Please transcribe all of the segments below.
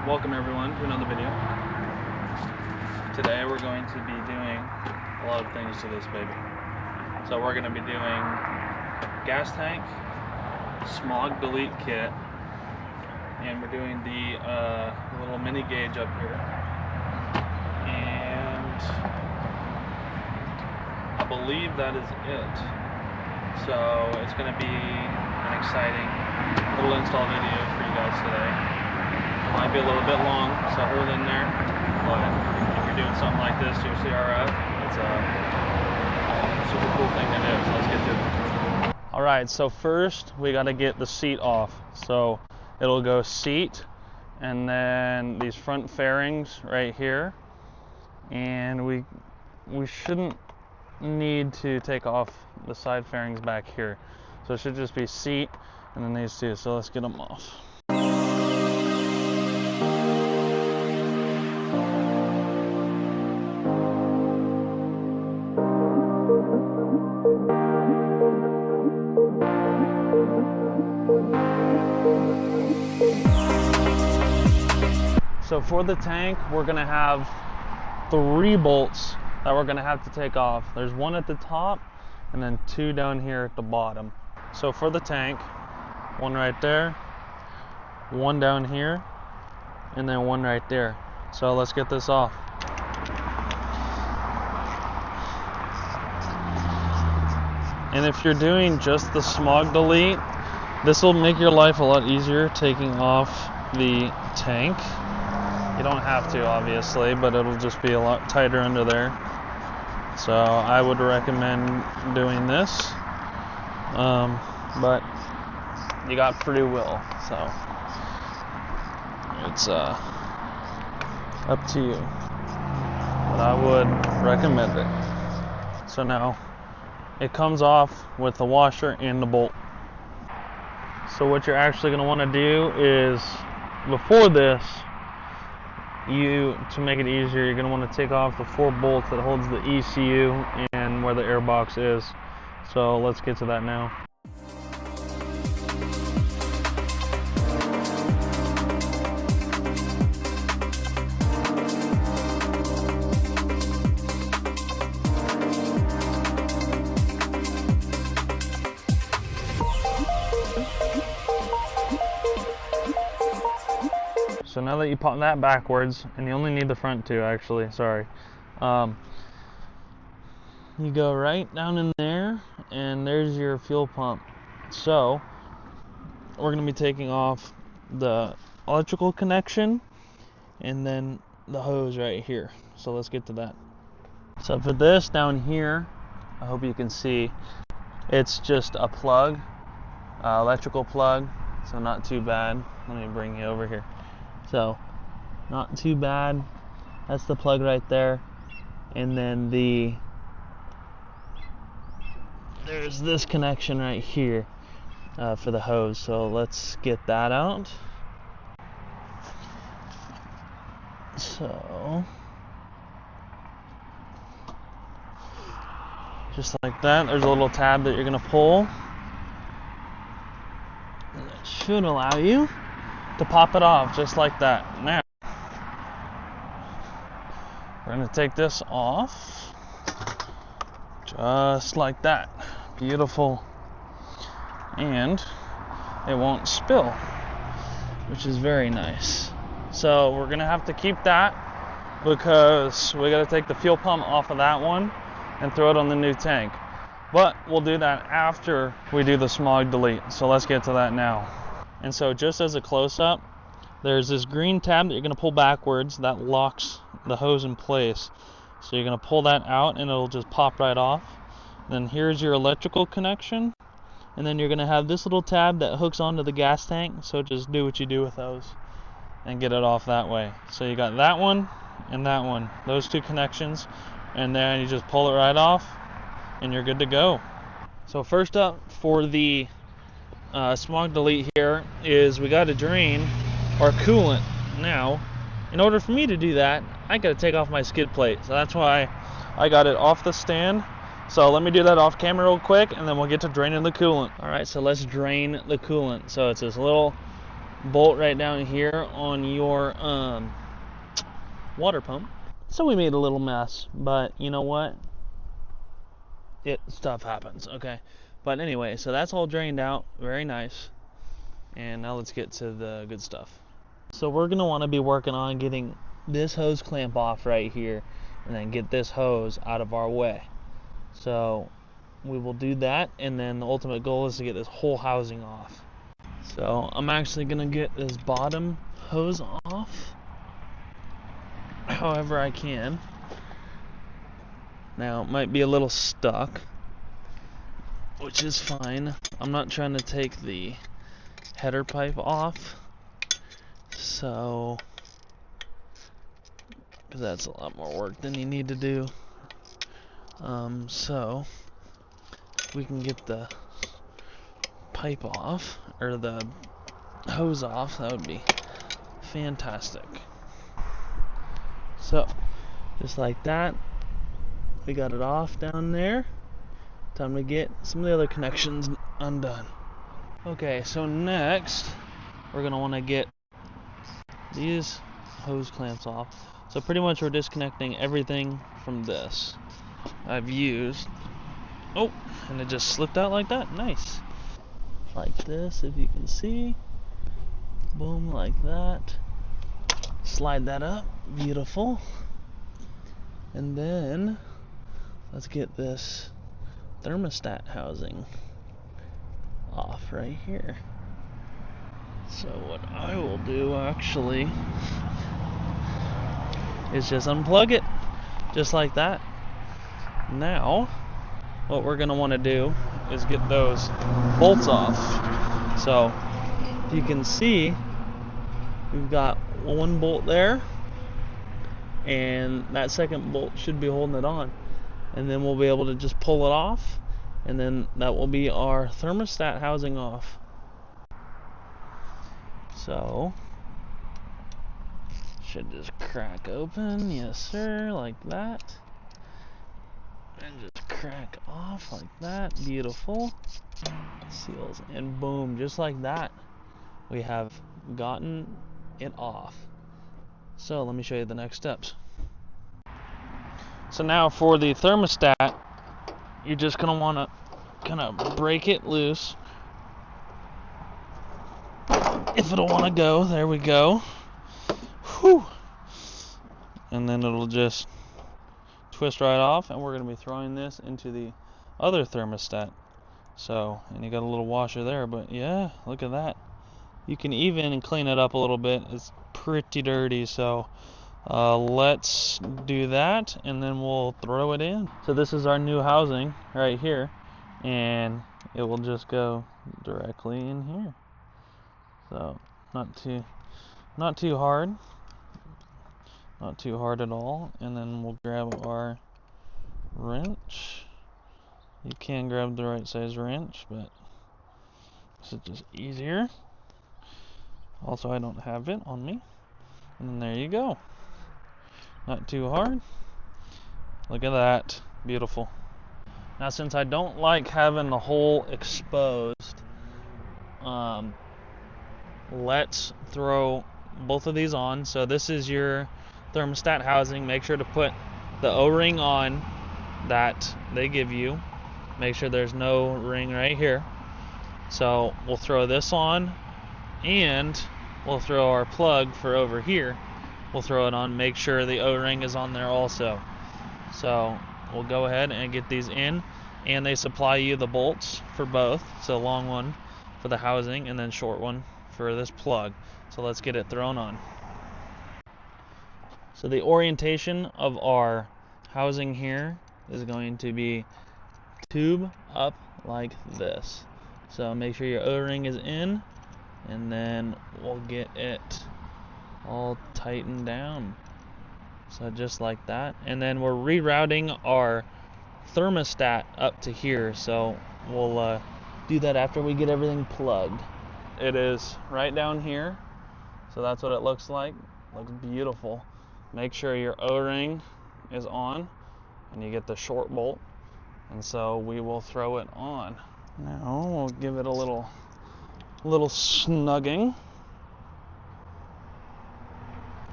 Welcome everyone to another video. Today we're going to be doing a lot of things to this baby. So we're going to be doing gas tank, smog delete kit, and we're doing the little mini gauge up here. And I believe that is it. So it's going to be an exciting little install video for you guys today. Might be a little bit long, so hold in there. But if you're doing something like this to your CRF, it's a super cool thing to do. So let's get to it. All right, so first we got to get the seat off. So it'll go seat, and then these front fairings right here, and we shouldn't need to take off the side fairings back here. So it should just be seat and then these two. So let's get them off. So for the tank, we're gonna have 3 bolts that we're gonna have to take off. There's one at the top and then 2 down here at the bottom. So for the tank, 1 right there, 1 down here, and then 1 right there. So let's get this off. And if you're doing just the smog delete, this will make your life a lot easier taking off the tank. You don't have to, obviously, but it'll just be a lot tighter under there. So I would recommend doing this, but you got free will, so it's up to you. But I would recommend it. So now it comes off with the washer and the bolt. So what you're actually going to want to do is, before this, to make it easier, you're going to want to take off the 4 bolts that holds the ECU and where the air box is. So let's get to that now. So now that you pop that backwards, and you only need the front 2 actually, sorry. You go right down in there, and there's your fuel pump. So we're going to be taking off the electrical connection and then the hose right here. So let's get to that. So for this down here, I hope you can see, it's just a plug, electrical plug, so not too bad. Let me bring you over here. So not too bad. That's the plug right there. And then there's this connection right here for the hose. So let's get that out. So just like that, there's a little tab that you're gonna pull, and that should allow you to pop it off just like that. Now we're going to take this off just like that. Beautiful. And it won't spill, which is very nice. So we're going to have to keep that because we got to take the fuel pump off of that one and throw it on the new tank. But we'll do that after we do the smog delete. So let's get to that now. And so just as a close-up, there's this green tab that you're going to pull backwards that locks the hose in place. So you're going to pull that out and it'll just pop right off. Then here's your electrical connection. And then you're going to have this little tab that hooks onto the gas tank. So just do what you do with those and get it off that way. So you got that one and that one, those 2 connections. And then you just pull it right off and you're good to go. So first up for the smog delete here is we got to drain our coolant. Now, in order for me to do that, I got to take off my skid plate. So that's why I got it off the stand. So let me do that off camera real quick, and then we'll get to draining the coolant. All right, so let's drain the coolant. So it's this little bolt right down here on your water pump. So we made a little mess, but you know what? Stuff happens, okay? But anyway, so that's all drained out, very nice. And now let's get to the good stuff. So we're gonna want to be working on getting this hose clamp off right here, and then get this hose out of our way. So we will do that, and then the ultimate goal is to get this whole housing off. So I'm actually gonna get this bottom hose off however I can. Now it might be a little stuck, which is fine. I'm not trying to take the header pipe off, so because that's a lot more work than you need to do. So if we can get the pipe off, or the hose off, that would be fantastic. So just like that, we got it off down there. Time to get some of the other connections undone. Okay, so next we're gonna want to get these hose clamps off. So pretty much we're disconnecting everything from this I've used. Oh, and it just slipped out like that. Nice. Like this, if you can see. Boom, like that. Slide that up. Beautiful. And then let's get this thermostat housing off right here. So what I will do actually is just unplug it, just like that. Now what we're going to want to do is get those bolts off. So if you can see, we've got one bolt there, and that second bolt should be holding it on, and then we'll be able to just pull it off, and then that will be our thermostat housing off. So should just crack open, yes sir, like that, and just crack off like that. Beautiful. Seals, and boom, just like that, we have gotten it off. So let me show you the next steps. So now for the thermostat, you're just gonna want to kind of break it loose. If it'll want to go, there we go. Whew. And then it'll just twist right off, and we're gonna be throwing this into the other thermostat. So, and you got a little washer there, but yeah, look at that. You can even clean it up a little bit. It's pretty dirty, so let's do that, and then we'll throw it in. So this is our new housing right here, and it will just go directly in here. So not too hard, not too hard at all. And then we'll grab our wrench. You can grab the right size wrench, but this is just easier. Also, I don't have it on me. And then there you go. Not too hard. Look at that. Beautiful. Now, since I don't like having the hole exposed, let's throw both of these on. So this is your thermostat housing. Make sure to put the O-ring on that they give you. Make sure there's no ring right here. So we'll throw this on, and we'll throw our plug for over here. We'll throw it on. Make sure the O-ring is on there also. So we'll go ahead and get these in, and they supply you the bolts for both. So long one for the housing, and then short one for this plug. So let's get it thrown on. So the orientation of our housing here is going to be tube up like this. So make sure your O-ring is in, and then we'll get it all tightened down. So just like that. And then we're rerouting our thermostat up to here. So we'll do that after we get everything plugged. It is right down here. So that's what it looks like. Looks beautiful. Make sure your O-ring is on, and you get the short bolt. And so we will throw it on. Now we'll give it a little snugging.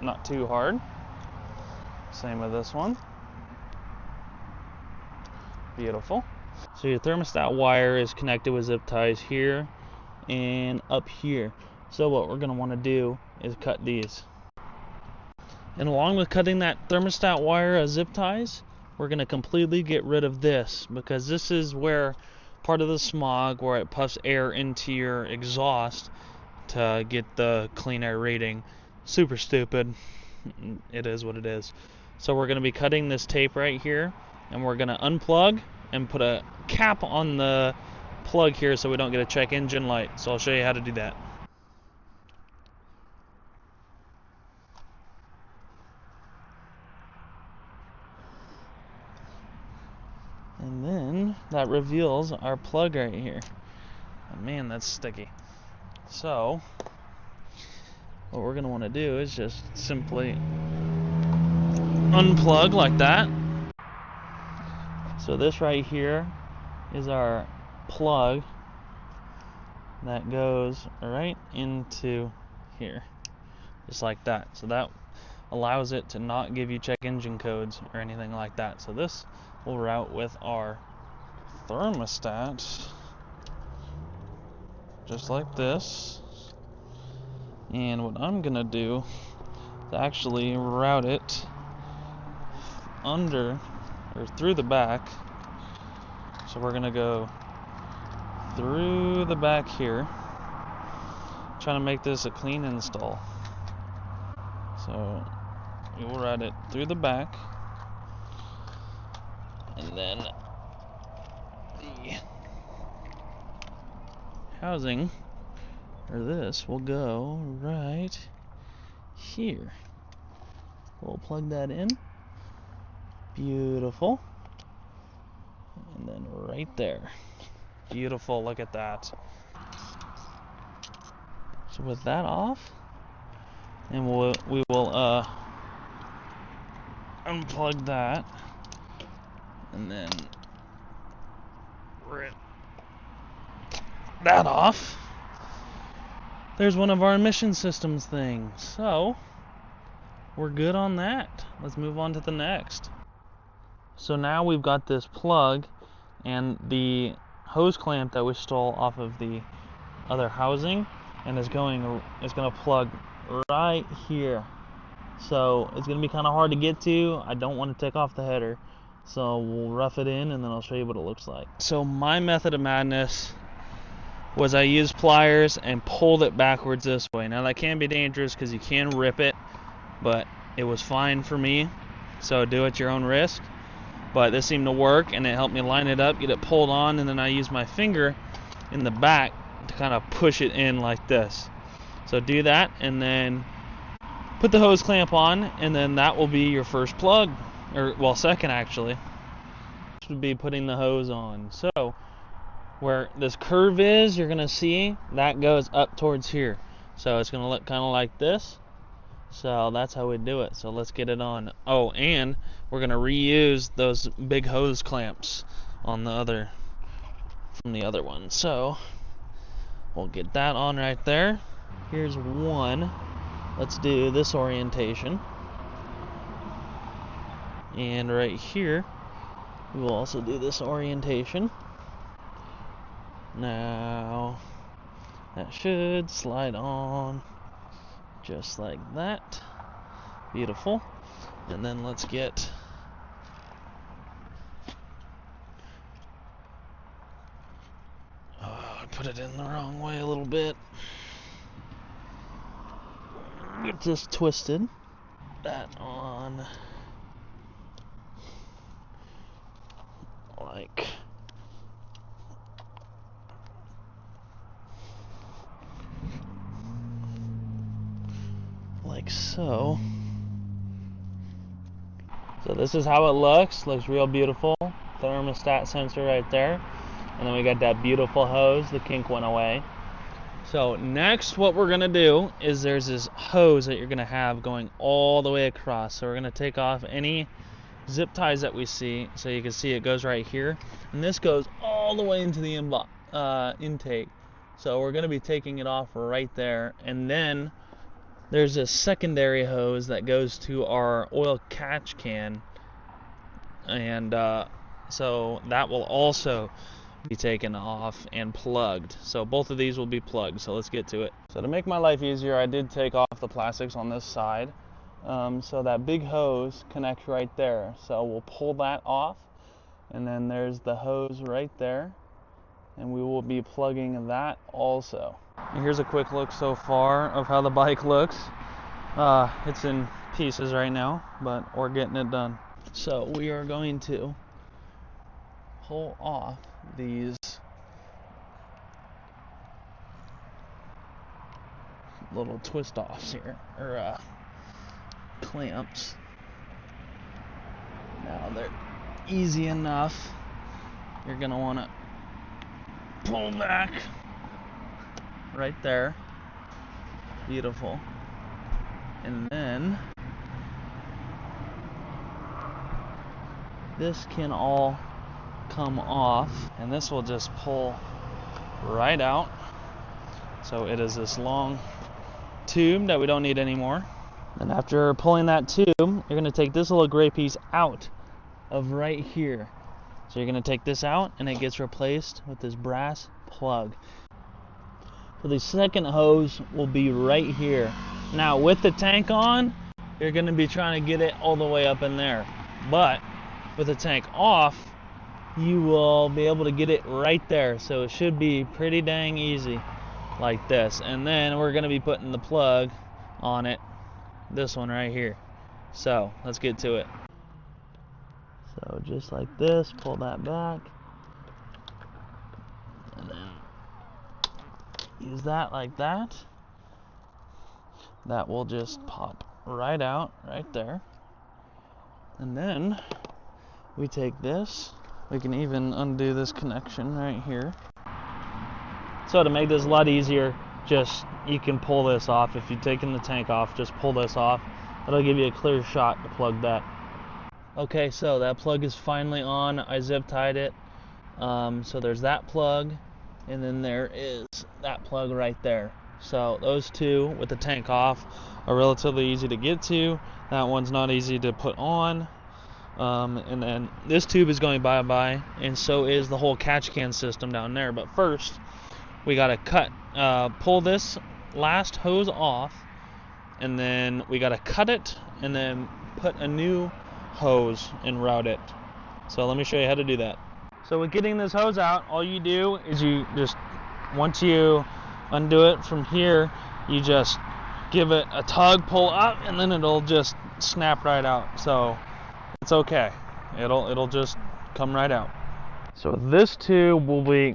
not too hard. Same with this one. Beautiful. So your thermostat wire is connected with zip ties here and up here. So what we're going to want to do is cut these. And along with cutting that thermostat wire as zip ties, we're going to completely get rid of this, because this is where part of the smog, where it puffs air into your exhaust to get the clean air rating. Super stupid. It is what it is. So we're going to be cutting this tape right here, and we're going to unplug and put a cap on the plug here so we don't get a check engine light. So I'll show you how to do that. And then that reveals our plug right here. Oh, man, that's sticky. So what we're going to want to do is just simply unplug like that. So this right here is our plug that goes right into here, just like that. So that allows it to not give you check engine codes or anything like that. So this will route with our thermostat, just like this. And what I'm gonna do is actually route it under or through the back. So we're gonna go through the back here, trying to make this a clean install. So we will route it through the back, and then the housing, or this, will go right here. We'll plug that in. Beautiful. And then right there. Beautiful, look at that. So with that off, and we will unplug that, and then rip that off. There's one of our emission systems things. So we're good on that. Let's move on to the next. So now we've got this plug and the hose clamp that we stole off of the other housing, and it's going to plug right here. So it's going to be kind of hard to get to. I don't want to take off the header, so we'll rough it in and then I'll show you what it looks like. So my method of madness was I used pliers and pulled it backwards this way. Now that can be dangerous because you can rip it, but it was fine for me, so do it at your own risk. But this seemed to work, and it helped me line it up, get it pulled on, and then I used my finger in the back to kind of push it in like this. So do that, and then put the hose clamp on, and then that will be your first plug, or well, second actually. This would be putting the hose on. So where this curve is, you're gonna see that goes up towards here. So it's gonna look kind of like this. So that's how we do it. So let's get it on. Oh, and we're gonna reuse those big hose clamps on the other, from the other one. So we'll get that on right there. Here's one. Let's do this orientation. And right here, we will also do this orientation. Now, that should slide on just like that. Beautiful. And then let's get I put it in the wrong way a little bit. Get this twisted. That on like so. So this is how it looks. Looks real beautiful. Thermostat sensor right there. And then we got that beautiful hose. The kink went away. So next what we're going to do is there's this hose that you're going to have going all the way across. So we're going to take off any zip ties that we see. So you can see it goes right here. And this goes all the way into the intake. So we're going to be taking it off right there. And then there's a secondary hose that goes to our oil catch can, and so that will also be taken off and plugged. So both of these will be plugged, so let's get to it. So to make my life easier, I did take off the plastics on this side, so that big hose connects right there. So we'll pull that off, and then there's the hose right there, and we will be plugging that also. And here's a quick look so far of how the bike looks. It's in pieces right now, but we're getting it done. So we are going to pull off these little twist offs here, or clamps. Now they're easy enough. You're gonna want to pull back right there. Beautiful. And then this can all come off, and this will just pull right out. So it is this long tube that we don't need anymore. And after pulling that tube, you're going to take this little gray piece out of right here. So you're going to take this out, and it gets replaced with this brass plug. So the second hose will be right here. Now with the tank on, you're going to be trying to get it all the way up in there. But with the tank off, you will be able to get it right there. So it should be pretty dang easy like this. And then we're going to be putting the plug on it, this one right here. So let's get to it. So just like this, pull that back, and then use that like that. That will just pop right out right there. And then we take this, we can even undo this connection right here. So to make this a lot easier, just you can pull this off. If you've taken the tank off, just pull this off. That'll give you a clear shot to plug that. Okay, so that plug is finally on. I zip tied it. So there's that plug, and then there is that plug right there. So those two with the tank off are relatively easy to get to. That one's not easy to put on. And then this tube is going bye-bye, and so is the whole catch can system down there. But first, we gotta pull this last hose off, and then we gotta cut it, and then put a new hose and route it. So let me show you how to do that. So with getting this hose out, all you do is you just, once you undo it from here, you just give it a tug, pull up, and then it'll just snap right out. So it's okay. It'll just come right out. So this tube will be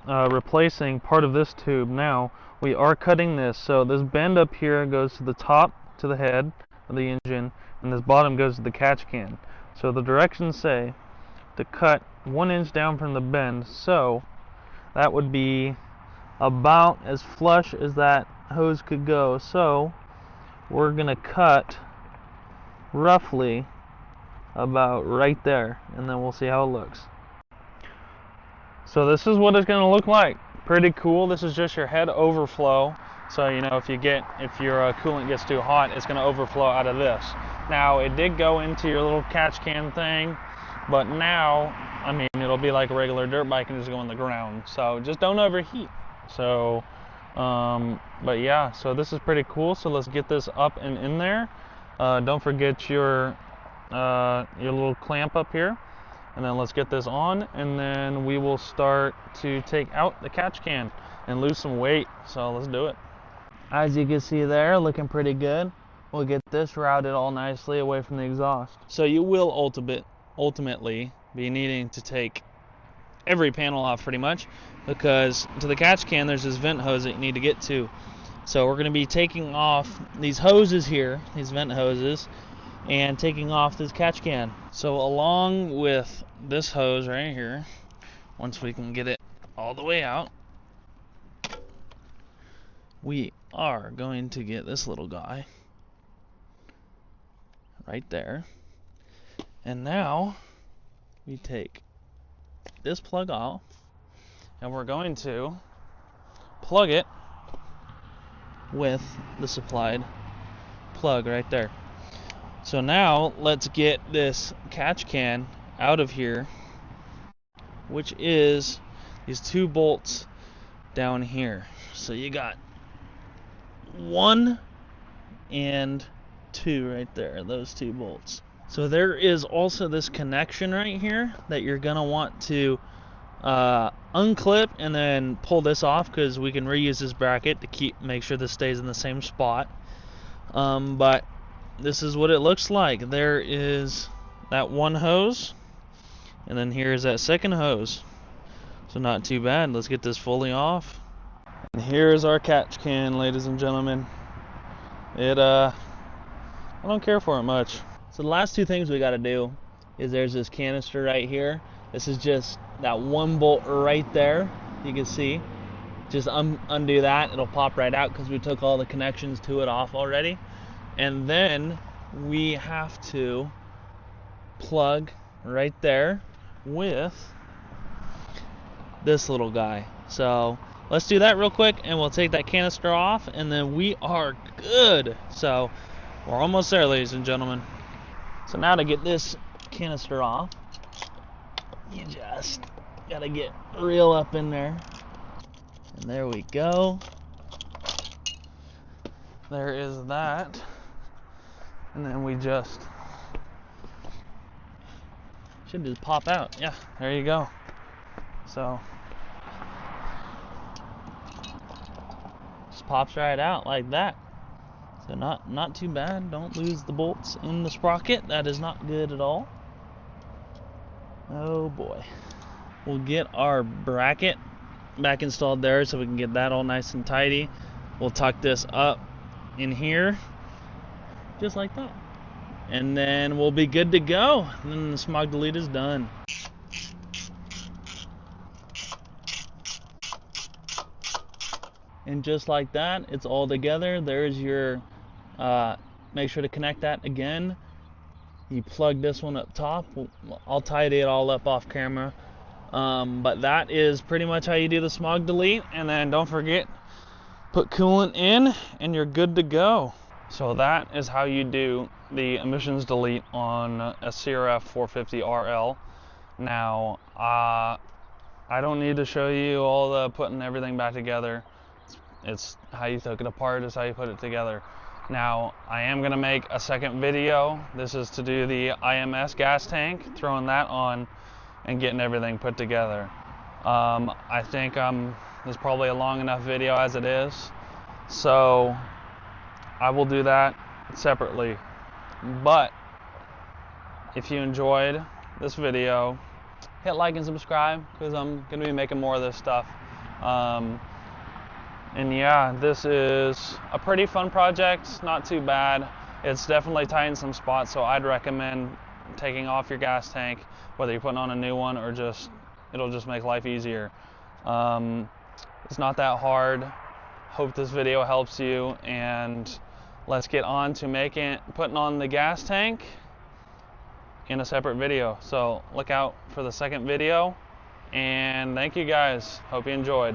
replacing part of this tube. Now we are cutting this. So this bend up here goes to the top, to the head of the engine, and this bottom goes to the catch can. So the directions say to cut 1 inch down from the bend. So that would be about as flush as that hose could go. So we're gonna cut roughly about right there, and then we'll see how it looks. So this is what it's going to look like. Pretty cool. This is just your head overflow. So you know, if your coolant gets too hot, it's going to overflow out of this. Now it did go into your little catch can thing, but now, I mean, it'll be like a regular dirt bike and just go on the ground. So just don't overheat. So but yeah, so this is pretty cool. So let's get this up and in there. Don't forget your little clamp up here, and then let's get this on, and then we will start to take out the catch can and lose some weight. So let's do it. As you can see there, looking pretty good. We'll get this routed all nicely away from the exhaust. So you will ultimately be needing to take every panel off pretty much, because to the catch can there's this vent hose that you need to get to. So we're going to be taking off these hoses here, these vent hoses, and taking off this catch can. So along with this hose right here, once we can get it all the way out, we are going to get this little guy right there. And now we take this plug off, and we're going to plug it with the supplied plug right there. So now let's get this catch can out of here, which is these 2 bolts down here. So you got 1 and 2 right there, those 2 bolts. So there is also this connection right here that you're gonna want to unclip and then pull this off, because we can reuse this bracket to make sure this stays in the same spot. But this is what it looks like. There is that 1 hose, and then here's that 2nd hose. So not too bad. Let's get this fully off. And here's our catch can, ladies and gentlemen. I don't care for it much. So the last 2 things we got to do is there's this canister right here. This is just that 1 bolt right there. You can see. Just undo that. It'll pop right out because we took all the connections to it off already. And then we have to plug right there with this little guy. So let's do that real quick, and we'll take that canister off, and then we are good. So we're almost there, ladies and gentlemen. So now to get this canister off, you just gotta get real up in there. And there we go. There is that. And then we should just pop out. Yeah, there you go. So just pops right out like that. So not too bad. Don't lose the bolts in the sprocket. That is not good at all. Oh boy. We'll get our bracket back installed there so we can get that all nice and tidy. We'll tuck this up in here just like that, and then we'll be good to go. And then the smog delete is done. And just like that, it's all together. There's your make sure to connect that again. You plug this one up top. I'll tidy it all up off camera, but that is pretty much how you do the smog delete. And then don't forget, put coolant in and you're good to go. So that is how you do the emissions delete on a CRF450RL. Now I don't need to show you all the putting everything back together. It's how you took it apart is how you put it together. Now I am going to make a second video. This is to do the IMS gas tank, throwing that on and getting everything put together. I think this is probably a long enough video as it is, so I will do that separately. But if you enjoyed this video, hit like and subscribe, because I'm going to be making more of this stuff. And yeah, this is a pretty fun project, not too bad. It's definitely tight in some spots, so I'd recommend taking off your gas tank, whether you're putting on a new one or it'll just make life easier. It's not that hard. Hope this video helps you, and let's get on to putting on the gas tank in a separate video. So look out for the second video, and thank you guys. Hope you enjoyed.